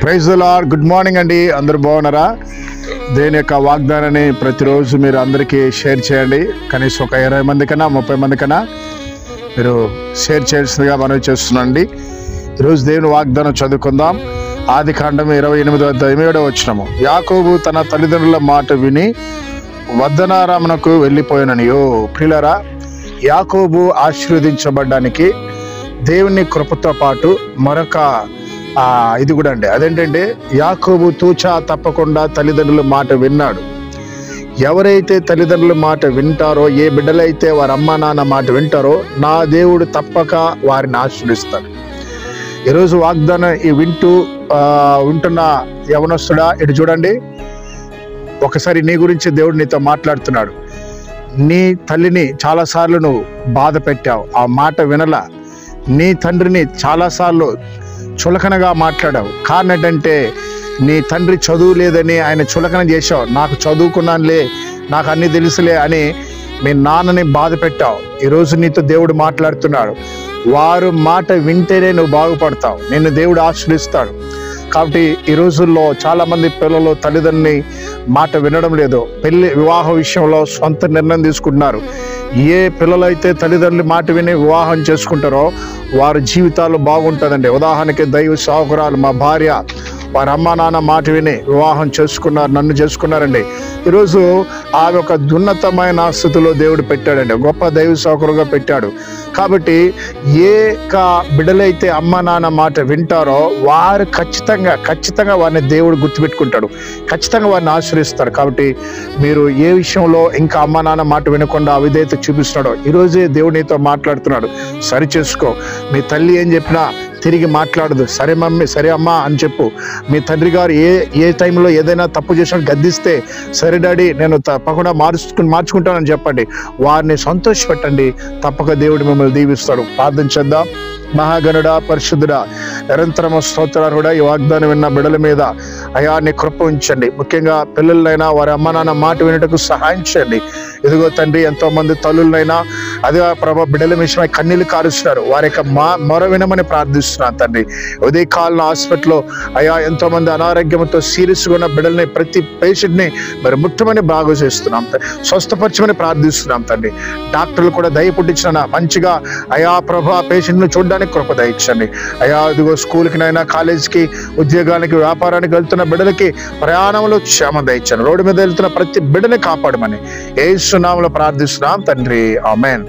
Praise the Lord. Good morning అండి, అందరూ బాగున్నారా? దేని యొక్క వాగ్దానాన్ని ప్రతిరోజు మీరు అందరికీ షేర్ చేయండి. కనీసం ఒక 20 మంది కన్నా 30 మంది కన్నా మీరు షేర్ చేయాల్సిందిగా మనవి చేస్తున్నాండి. ఈరోజు దేవుని వాగ్దానం చదువుకుందాం. ఆదికాండం 28:8 వచనము. యాకోబు తన తల్లిదండ్రుల మాట విని వద్దనారామునకు వెళ్ళిపోయిననియో. ప్రియులారా, యాకోబు ఆశీర్వదించబడ్డానికి దేవుని కృపతో పాటు మరొక ఇది కూడా అండి. అదేంటంటే యాకోబు తూచా తప్పకుండా తల్లిదండ్రుల మాట విన్నాడు. ఎవరైతే తల్లిదండ్రుల మాట వింటారో, ఏ బిడ్డలైతే వారి అమ్మ నాన్న మాట వింటారో, నా దేవుడు తప్పక వారిని ఆశీర్వదిస్తాడు. ఈరోజు వాగ్దానం వింటున్న యవనస్తుడా, ఇటు చూడండి. ఒకసారి నీ గురించి దేవుడు నీతో మాట్లాడుతున్నాడు. నీ తల్లిని చాలాసార్లు నువ్వు బాధ పెట్టావు, ఆ మాట వినలా. నీ తండ్రిని చాలాసార్లు చులకనగా మాట్లాడావు. కారణం ఏంటంటే నీ తండ్రి చదువు లేదని ఆయన చులకన చేశావు. నాకు చదువుకున్నానులే, నాకు అన్నీ తెలుసులే అని మీ నాన్నని బాధ పెట్టావు. ఈరోజు నీతో దేవుడు మాట్లాడుతున్నాడు. వారు మాట వింటేనే నువ్వు బాగుపడతావు, నిన్ను దేవుడు ఆశీర్వదిస్తాడు. కాబట్టి ఈ రోజుల్లో చాలామంది పిల్లలు తల్లిదండ్రుని మాట వినడం లేదు. వివాహ విషయంలో సొంత నిర్ణయం తీసుకుంటున్నారు. ఏ పిల్లలైతే తల్లిదండ్రుల మాట విని వివాహం చేసుకుంటారో వారి జీవితాలు బాగుంటుందండి. ఉదాహరణకి దైవ సాహురాలు మా భార్య వారి అమ్మ నాన్న మాట విని వివాహం చేసుకున్నారు, నన్ను చేసుకున్నారండి. ఈరోజు ఆమె ఒక ఉన్నతమైన స్థితిలో దేవుడు పెట్టాడండి, గొప్ప దైవ సాహురుగా పెట్టాడు. కాబట్టి ఏ బిడ్డలైతే అమ్మ నాన్న మాట వింటారో వారు ఖచ్చితంగా వారిని దేవుడు గుర్తుపెట్టుకుంటాడు, ఖచ్చితంగా వారిని ఆశ్రయిస్తాడు. కాబట్టి మీరు ఏ విషయంలో ఇంకా అమ్మ నాన్న మాట వినకుండా అవిధేయత చూపిస్తున్నాడో ఈరోజే దేవుడు నీతో మాట్లాడుతున్నాడు. సరి చేసుకో. మీ తల్లి ఏం చెప్పినా తిరిగి మాట్లాడదు. సరే మమ్మీ, సరే అమ్మా అని చెప్పు. మీ తండ్రి గారు ఏ టైంలో ఏదైనా తప్పు చేసినట్టు గద్దిస్తే, సరే డాడీ నేను తప్పకుండా మార్చుకుంటానని చెప్పండి. వారిని సంతోషపెట్టండి. తప్పక దేవుడు మిమ్మల్ని దీవిస్తాడు. ప్రార్థన చేద్దాం. మహాగణుడా, పరిశుద్ధుడా, నిరంతరము స్తోత్రార్హుడా, ఈ వాగ్దానం విన్న బిడ్డల మీద అయా నీ కృప ఉంచండి. ముఖ్యంగా పిల్లలైనా వారి అమ్మ నాన్న మాట వినటకు సహాయం చేయండి. ఇదిగో తండ్రి, ఎంతో మంది తల్లులైనా అదే ప్రభా బిడ్డల విషయమై కన్నీళ్లు కారుస్తున్నారు. వారి యొక్క మొర వినమని ప్రార్థిస్తున్నాను తండ్రి. ఉదయ కాలంలో హాస్పిటల్లో అయా ఎంతో మంది అనారోగ్యంతో సీరియస్గా ఉన్న బిడ్డల్ని, ప్రతి పేషెంట్ని మరి ముట్టమని బాగు చేస్తున్నాం, స్వస్థపరచమని ప్రార్థిస్తున్నాం తండ్రి. డాక్టర్లు కూడా దయ పుట్టించిన మంచిగా అయా ప్రభా పేషెంట్ను చూడడానికి కృప దయచండి. అయా ఇదిగో స్కూల్కినైనా, కాలేజీకి, ఉద్యోగానికి, వ్యాపారానికి వెళ్తున్న బిడ్డలకి ప్రయాణంలో క్షేమం దయచండి. రోడ్డు మీద వెళ్తున్న ప్రతి బిడ్డని కాపాడమని యేసు నామములో ప్రార్థిస్తున్నాం తండ్రి. ఆమేన్.